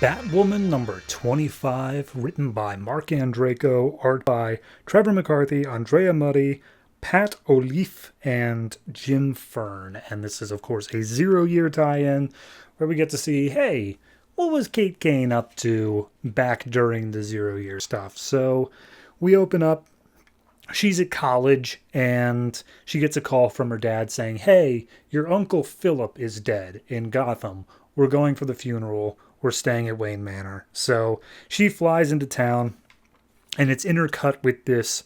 Batwoman number 25, written by Mark Andreyko, art by Trevor McCarthy, Andrea Muddy, Pat O'Leaf, and Jim Fern. And this is, of course, a 0-year tie-in where we get to see, hey, what was Kate Kane up to back during the 0-year stuff? So we open up. She's at college and she gets a call from her dad saying, hey, your Uncle Philip is dead in Gotham. We're going for the funeral. We're staying at Wayne Manor. So she flies into town and it's intercut with this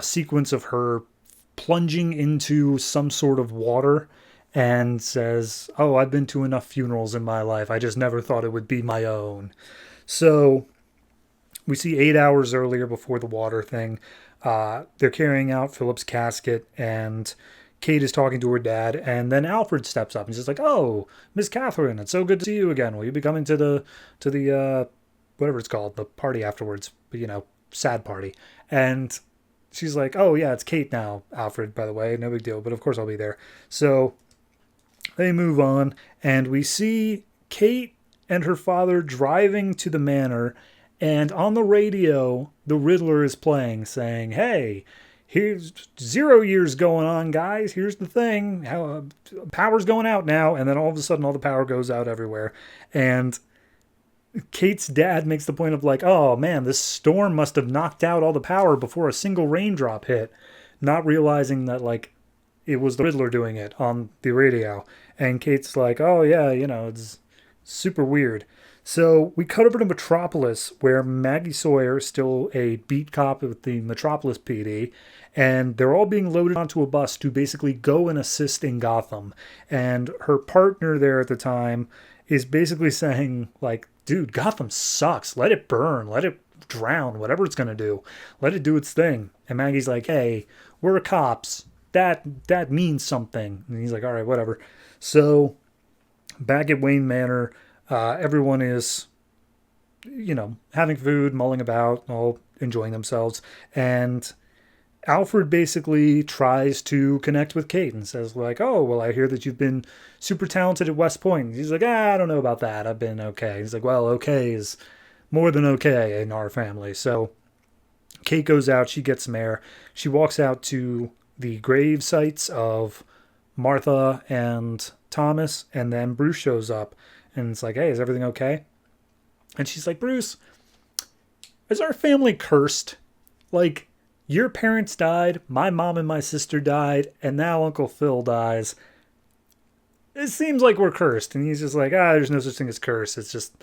sequence of her plunging into some sort of water and says, oh, I've been to enough funerals in my life. I just never thought it would be my own. So we see 8 hours earlier before the water thing. They're carrying out Philip's casket, and Kate is talking to her dad, and then Alfred steps up and she's like, "Oh, Miss Catherine, it's so good to see you again. Will you be coming to the whatever it's called, the party afterwards? Sad party." And she's like, "Oh yeah, it's Kate now, Alfred. By the way, no big deal, but of course I'll be there." So they move on, and we see Kate and her father driving to the manor. And on the radio, the Riddler is playing, saying, hey, here's 0 years going on, guys. Here's the thing. Power's going out now. And then all of a sudden, all the power goes out everywhere. And Kate's dad makes the point of like, oh, man, this storm must have knocked out all the power before a single raindrop hit. Not realizing that, like, it was the Riddler doing it on the radio. And Kate's like, oh, yeah, it's super weird. So we cut over to Metropolis, where Maggie Sawyer is still a beat cop with the Metropolis PD, and they're all being loaded onto a bus to basically go and assist in Gotham. And her partner there at the time is basically saying, like, dude, Gotham sucks. Let it burn. Let it drown. Whatever it's going to do. Let it do its thing. And Maggie's like, hey, we're cops. That means something. And he's like, all right, whatever. So back at Wayne Manor, everyone is, having food, mulling about, all enjoying themselves. And Alfred basically tries to connect with Kate and says, like, oh, well, I hear that you've been super talented at West Point. And he's like, I don't know about that. I've been okay. He's like, well, okay is more than okay in our family. So Kate goes out. She gets some air. She walks out to the grave sites of Martha and Thomas. And then Bruce shows up. And it's like, hey, is everything okay? And she's like, Bruce, is our family cursed? Like, your parents died, my mom and my sister died, and now Uncle Phil dies. It seems like we're cursed. And he's just like, there's no such thing as curse. It's just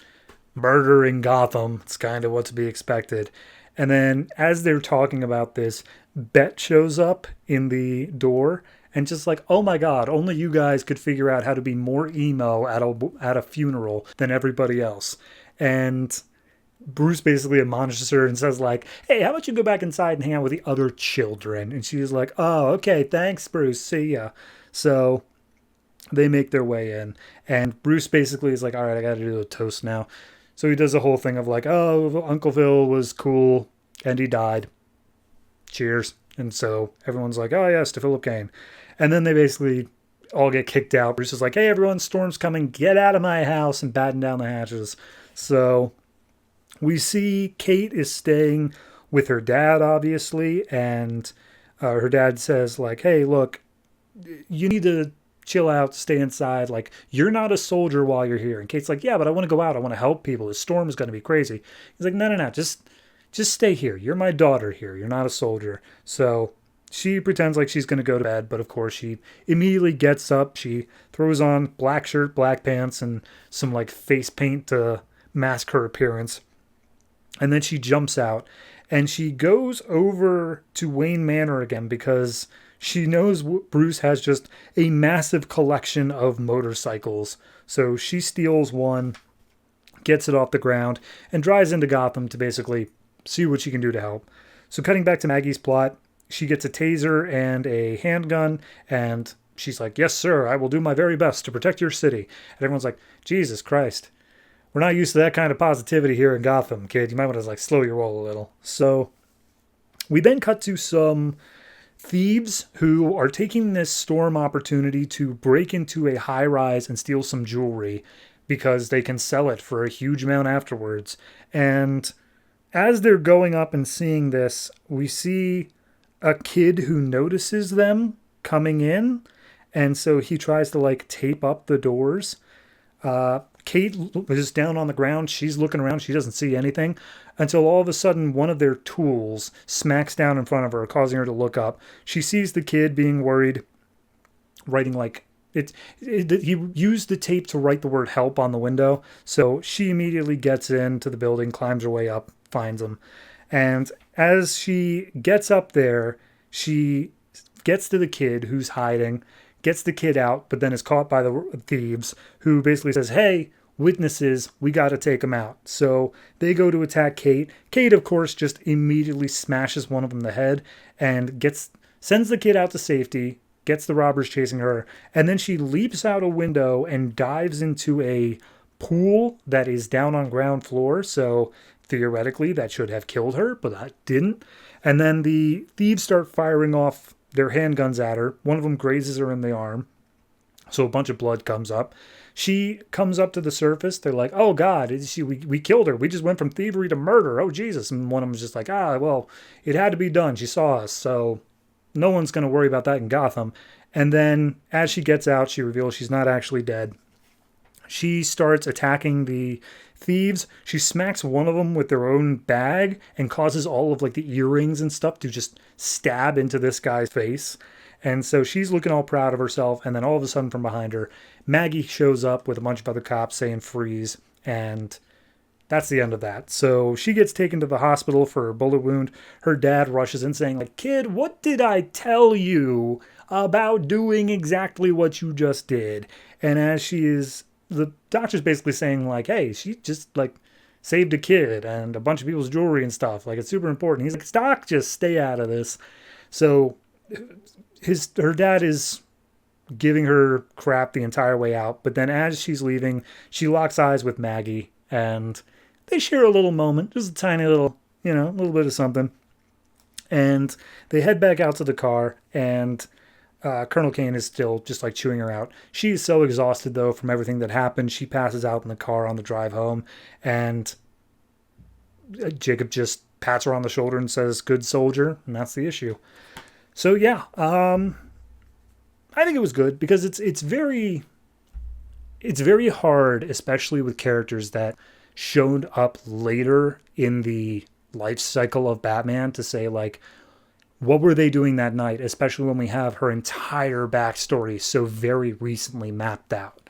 murder in Gotham. It's kind of what to be expected. And then as they're talking about this, Bet shows up in the door. And just like, oh my God, only you guys could figure out how to be more emo at a funeral than everybody else. And Bruce basically admonishes her and says like, hey, how about you go back inside and hang out with the other children? And she's like, oh, okay, thanks, Bruce. See ya. So they make their way in. And Bruce basically is like, all right, I got to do a toast now. So he does the whole thing of like, oh, Uncle Phil was cool and he died. Cheers. And so everyone's like, oh, yes, to Philip Kane. And then they basically all get kicked out. Bruce is like, hey, everyone, storm's coming. Get out of my house and batten down the hatches. So we see Kate is staying with her dad, obviously. And her dad says, like, hey, look, you need to chill out, stay inside. Like, you're not a soldier while you're here. And Kate's like, yeah, but I want to go out. I want to help people. This storm is going to be crazy. He's like, no, just stay here. You're my daughter here. You're not a soldier. So she pretends like she's going to go to bed, but of course she immediately gets up. She throws on black shirt, black pants, and some like face paint to mask her appearance. And then she jumps out and she goes over to Wayne Manor again because she knows Bruce has just a massive collection of motorcycles. So she steals one, gets it off the ground, and drives into Gotham to basically see what she can do to help. So cutting back to Maggie's plot, she gets a taser and a handgun, and she's like, yes, sir, I will do my very best to protect your city. And everyone's like, Jesus Christ, we're not used to that kind of positivity here in Gotham, kid. You might want to like slow your roll a little. So we then cut to some thieves who are taking this storm opportunity to break into a high-rise and steal some jewelry. because they can sell it for a huge amount afterwards. And as they're going up and seeing this, we see a kid who notices them coming in. And so he tries to like tape up the doors. Kate is down on the ground. She's looking around. She doesn't see anything until all of a sudden one of their tools smacks down in front of her, causing her to look up. She sees the kid being worried, writing like he used the tape to write the word help on the window. So she immediately gets into the building, climbs her way up, finds him. And as she gets up there, she gets to the kid who's hiding, gets the kid out, but then is caught by the thieves, who basically says, hey, witnesses, we got to take them out. So they go to attack Kate. Kate, of course, just immediately smashes one of them in the head and sends the kid out to safety, gets the robbers chasing her, and then she leaps out a window and dives into a pool that is down on ground floor. So theoretically, that should have killed her, but that didn't. And then the thieves start firing off their handguns at her. One of them grazes her in the arm. So a bunch of blood comes up. She comes up to the surface. They're like, oh, God, we killed her. We just went from thievery to murder. Oh, Jesus. And one of them's just like, well, it had to be done. She saw us. So no one's going to worry about that in Gotham. And then as she gets out, she reveals she's not actually dead. She starts attacking the thieves. She smacks one of them with their own bag and causes all of like the earrings and stuff to just stab into this guy's face. And so she's looking all proud of herself. And then all of a sudden from behind her, Maggie shows up with a bunch of other cops saying freeze. And that's the end of that. So she gets taken to the hospital for a bullet wound. Her dad rushes in saying, like, kid, what did I tell you about doing exactly what you just did? And as the doctor's basically saying, like, hey, she just, like, saved a kid and a bunch of people's jewelry and stuff. Like, it's super important. He's like, Doc, just stay out of this. So her dad is giving her crap the entire way out. But then as she's leaving, she locks eyes with Maggie and they share a little moment, just a tiny little, a little bit of something. And they head back out to the car, and Colonel Kane is still just like chewing her out. She's so exhausted, though, from everything that happened. She passes out in the car on the drive home, and Jacob just pats her on the shoulder and says, good soldier, and that's the issue. So, yeah, I think it was good because it's very hard, especially with characters that showed up later in the life cycle of Batman, to say, like, what were they doing that night, especially when we have her entire backstory so very recently mapped out,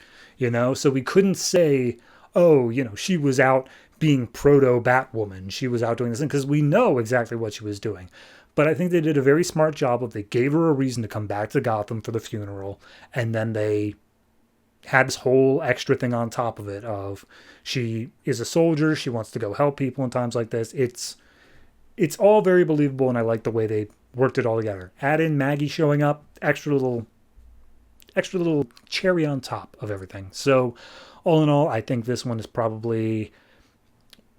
So we couldn't say, oh, she was out being proto-Batwoman. She was out doing this thing, because we know exactly what she was doing. But I think they did a very smart job of, they gave her a reason to come back to Gotham for the funeral, and then they had this whole extra thing on top of it of she is a soldier, she wants to go help people in times like this. It's all very believable, and I like the way they worked it all together. Add in Maggie showing up, extra little cherry on top of everything. So all in all, I think this one is probably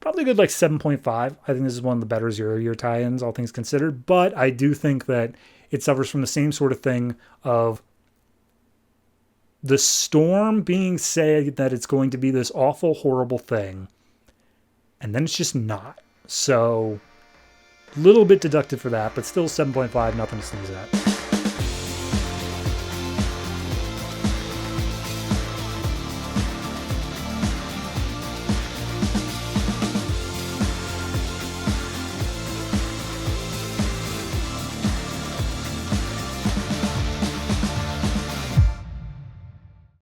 a good like 7.5. I think this is one of the better zero-year tie-ins, all things considered. But I do think that it suffers from the same sort of thing of the storm being said that it's going to be this awful, horrible thing, and then it's just not. So, a little bit deducted for that, but still 7.5, nothing to sneeze at.